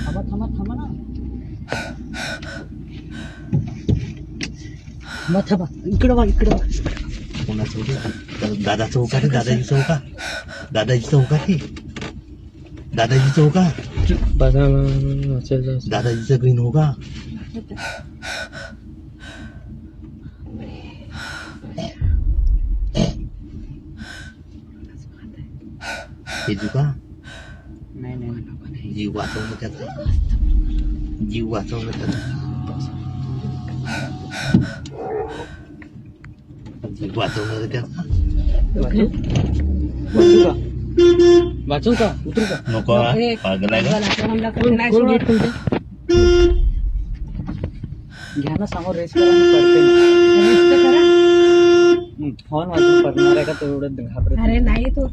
थांबा थांबा थांबा ना. थांबा थांबा इकडं बघ इकडं बघ. कोणाचं होतं? दादा चौका रे, दादाजी चौका, दादाजी चौका रे, दादाजी चौका, दादाजीचं ग्रीन हो का? हे का? नाही नाही जीव वाचवलं त्याचा, जीव वाचवलं त्याचा, जीव वाचवलं त्याचा. वाचू का उतरू का? नको पागल आहे का? घ्या ना समोर रेस करा पडते फोन वाजून पडणार आहे का तेवढं घाबरत अरे नाही तो